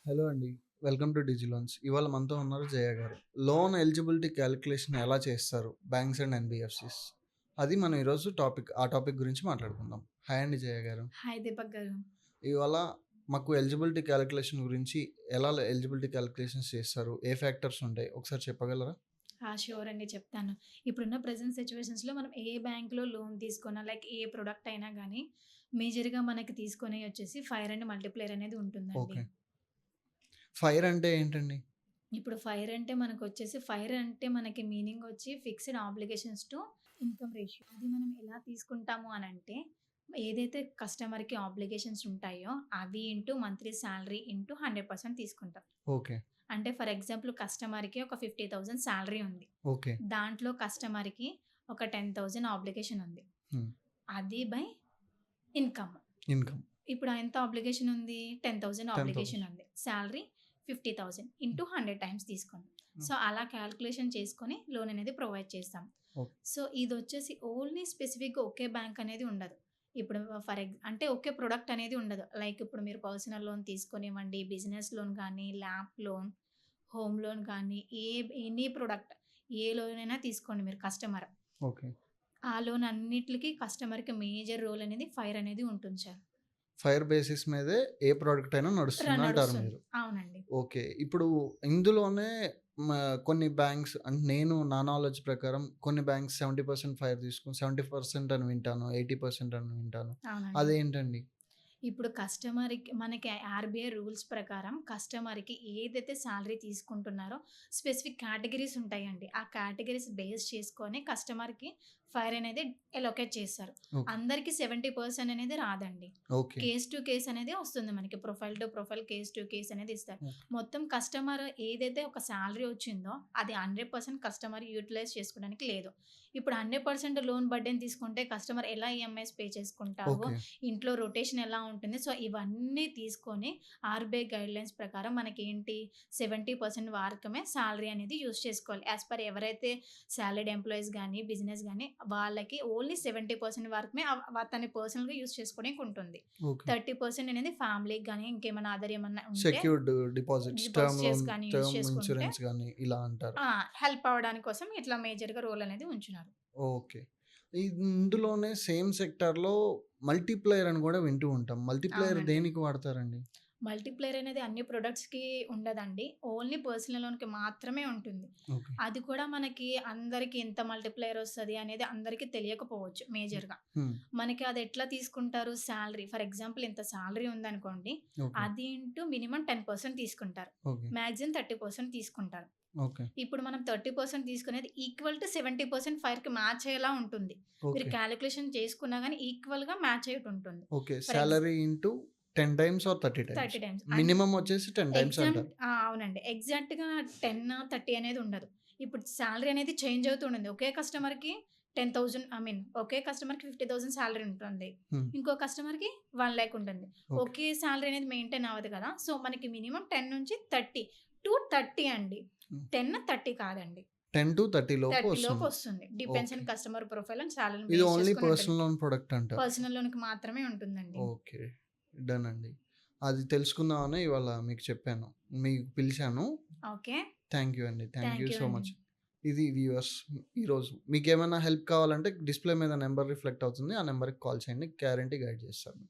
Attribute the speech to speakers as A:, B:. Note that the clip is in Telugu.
A: హలో అండి. Welcome to Digiloans. ఇవాళ మనతో ఉన్నారు జయ గారు. లోన్ ఎలిజిబిలిటీ క్యాలిక్యులేషన్ ఎలా చేస్తారు బ్యాంక్స్ అండ్ ఎన్‌బీఎఫ్‌సిస్? అది మనం ఈరోజు టాపిక్ గురించి మాట్లాడుకుందాం. హాయ్ అండి జయ గారు.
B: హాయ్ దీపక్ గారు.
A: ఇవాళ మాకు ఎలిజిబిలిటీ క్యాలిక్యులేషన్ గురించి ఎలా ఎలిజిబిలిటీ క్యాలిక్యులేషన్స్ చేస్తారు? ఏ ఫ్యాక్టర్స్ ఉంటాయి? ఒకసారి చెప్పగలరా?
B: ష్యూర్ అండి చెప్తాను. ఇప్పుడున్న ప్రెజెంట్ సిట్యుయేషన్స్‌లో మనం ఏ బ్యాంక్‌లో లోన్ తీసుకున్నా లైక్ ఏ ప్రొడక్ట్ అయినా గానీ, మేజర్‌గా మనకి తీసుకునేయి వచ్చేసి ఫైర్ అండ్ మల్టిప్లైయర్ అనేది ఉంటుందండి.
A: ఓకే. ఫైర్ అంటే ఏంటండి?
B: ఇప్పుడు ఫైర్ అంటే మనకి మీనింగ్ వచ్చి fixed obligations to income ratio. అది మనం ఎలా తీసుకుంటాము అనంటే, ఏదైతే కస్టమర్‌కి ఆబ్లిగేషన్స్ ఉంటాయో అవి ఇంటూ మంత్లీ సాలరీ ఇంటూ 100% తీసుకుంటాం.
A: ఓకే.
B: అంటే ఫర్ ఎగ్జాంపుల్ కస్టమర్‌కి ఒక 50,000 సాలరీ ఉంది.
A: ఓకే.
B: దాంట్లో కస్టమర్‌కి ఒక 10,000 ఆబ్లిగేషన్ ఉంది.
A: హ్మ్.
B: అది బై ఇన్‌కమ్.
A: ఇన్‌కమ్.
B: ఇప్పుడు ఎంత ఆబ్లిగేషన్ ఉంది? 10,000
A: 10,000.
B: ఆబ్లిగేషన్ ఉంది. సాలరీ 50,000 ఇంటూ 100 టైమ్స్ తీసుకోండి.
A: హ్మ్.
B: సో, అలా కాలిక్యులేషన్ చేసుకొని లోన్ అనేది ప్రొవైడ్ చేస్తాం.
A: ఓకే.
B: సో, ఇదొచ్చేసి ఓన్లీ స్పెసిఫిక్‌గా ఒకే బ్యాంక్ అనేది ఉండదు. ఇప్పుడు అంటే ఒకే ప్రొడక్ట్ అనేది ఉండదు. లైక్ ఇప్పుడు మీరు పర్సనల్ లోన్ తీసుకొనివ్వండి, బిజినెస్ లోన్ గానీ, ల్యాప్ లోన్, హోమ్ లోన్ కానీ ఎనీ ప్రొడక్ట్ ఏ లోన్ అయినా తీసుకోండి మీరు కస్టమర్.
A: ఓకే.
B: ఆ లోన్ అన్నిట్లికి కస్టమర్‌కి మేజర్ రోల్ అనేది ఫైర్ అనేది ఉంటుంది సార్.
A: ఫైర్ బేసిస్ మీదే ఏ ప్రొడక్ట్ అయినా నడుస్తుందంటారు
B: నడుస్తుంది.
A: మీరు.
B: అవునండి.
A: ఓకే. ఇప్పుడు ఇందులోనే మ కొన్ని బ్యాంక్స్ అంటే నేను నా నాలెడ్జ్ ప్రకారం కొన్ని బ్యాంక్స్ 70% ఫైర్ తీసుకొని 70% అని వింటాను. 80% అని వింటాను.
B: అవునండి.
A: అదేంటండి?
B: ఇప్పుడు కస్టమర్‌కి మనకి ఆర్‌బీఐ రూల్స్ ప్రకారం కస్టమర్‌కి ఏదైతే సాలరీ తీసుకుంటున్నారో స్పెసిఫిక్ కేటగరీస్ ఉంటాయండి. ఆ కేటగరీస్ బేస్ చేసుకొని కస్టమర్‌కి ఫైర్ అనేది అలొకేట్ చేస్తారు.
A: ఓకే.
B: అందరికి 70% అనేది రాదండి.
A: ఓకే.
B: కేస్ టు కేస్ అనేది వస్తుంది మనకి. Profile to profile, case to case అనేది ఇస్తారు.
A: ఓకే.
B: మొత్తం కస్టమర్ ఏదైతే ఒక సాలరీ వచ్చిందో అది 100% కస్టమర్ యుటిలైజ్ చేసుకోవడానికి లేదు. ఇప్పుడు 100% లోన్ బర్డెన్ తీసుకుంటే కస్టమర్ ఎలా ఈఎంఐస్ పే చేసుకుంటారు?
A: ఓకే.
B: ఇంట్లో రొటేషన్ ఎలా ఉంటుంది. సో, ఇవన్నీ తీసుకొని ఆర్‌బీఐ గైడ్‌లైన్స్ ప్రకారం మనకేంటి 70% వరకమే సాలరీ అనేది యూజ్ చేసుకోవాలి. యాస్ పర్ ఎవరైతే సాలరీడ్ ఎంప్లాయీస్ గాని, బిజినెస్ గాని వాళ్ళకి ఓన్లీ 70% వరకమే అతని పర్సనల్‌గా యూజ్ చేసుకోవడానికి ఉంటుంది.
A: ఓకే.
B: 30% అనేది ఫ్యామిలీకి గాని, ఇంకేమన్నా అదర్ ఏమన్నా ఉంటే
A: secured deposits, term
B: deposits
A: loan,
B: గాని యూజ్
A: టర్మ్
B: చేసుకుంటే
A: ఇన్స్యూరెన్స్ గాని ఇలా అంటారు.
B: హెల్ప్ అవ్వడానికి కోసం ఇట్లా మేజర్‌గా రోల్ అనేది ఉంచున్నారు.
A: ఓకే. ఇందులోనే సేమ్ సెక్టార్‌లో మల్టీప్లైయర్ అని గూడా వింటూ ఉంటాం. మల్టీప్లైయర్
B: అవునండి.
A: దేనికి వాడతారండి?
B: మల్టీప్లేయర్ అనేది అన్ని ప్రొడక్ట్స్‌కి ఉండదండి. ఓన్లీ పర్సనల్ లోన్‌కి మాత్రమే ఉంటుంది.
A: ఓకే.
B: అది కూడా మనకి అందరికి ఎంత మల్టీప్లేయర్ ఒస్తది అనేది అందరికి తెలియకపోవచ్చు మేజర్‌గా.
A: హ్మ్.
B: మనకి అది ఎట్లా తీసుకుంటారు సాలరీ ఫర్ ఎగ్జాంపుల్ ఇంత సాలరీ ఉందనుకోండి.
A: ఓకే.
B: అది ఇంటూ మినిమమ్ 10% తీసుకుంటారు.
A: ఓకే.
B: మాక్సిమం 30% తీసుకుంటారు.
A: ఓకే.
B: ఇప్పుడు మనం 30% తీసుకునేది ఈక్వల్ టు 70% ఫైర్‌కి మ్యాచ్ అయ్యేలా ఉంటుంది. మీరు
A: ఓకే.
B: కాలిక్యులేషన్ చేసుకున్నా గాని ఈక్వల్‌గా మ్యాచ్ అయ్యేటి ఉంటుంది.
A: Okay.
B: For ex
A: salary into 10 times or 30 times.
B: 30 times.
A: Minimum వచ్చేసి 10 టైమ్స్ అంటారు.
B: అవునండి. ఎగ్జాక్ట్‌గా 10, 30 అనేది ఉండదు. ఇప్పుడు సాలరీ అనేది చేంజ్ అవుతూ ఉండింది. ఒకే కస్టమర్‌కి 10,000 ఒకే కస్టమర్‌కి 50,000 సాలరీ ఉంటుంది.
A: హ్మ్.
B: ఇంకో కస్టమర్‌కి 1,00,000 ఉంటుంది.
A: ఓకే.
B: ఒకే సాలరీ అనేది మెయింటైన్ అవ్వదు కదా! సో, మనకి మినిమమ్ 10 నుంచి 30 అండి.
A: హ్మ్.
B: 10, 30 కాదండి.
A: 10-30 లోపు
B: 30
A: వస్తుంది.
B: లోపొస్తుంది. Depends
A: okay.
B: On customer profile and సాలరీని
A: ఇది
B: బేస్
A: ఓన్లీ
B: చేసుకొని ఉంటుంది.
A: పర్సనల్ లోన్ ప్రొడక్ట్ అంటారు.
B: పర్సనల్ లోన్‌కి మాత్రమే ఉంటుందండి.
A: ఓకే. డన్ అండి. అది తెలుసుకుందామనే ఇవాళ మీకు చెప్పాను. మీకు పిలిచాను.
B: ఓకే.
A: థాంక్ యూ అండి. Thank you
B: thank you
A: so
B: అండి.
A: మచ్. ఇది వ్యూవర్స్ ఈరోజు. మీకేమైనా హెల్ప్ కావాలంటే డిస్‌ప్లే మీద నంబర్ రిఫ్లెక్ట్ అవుతుంది. ఆ నంబర్‌కి కాల్ చేయండి. గ్యారంటీ గైడ్ చేస్తాను.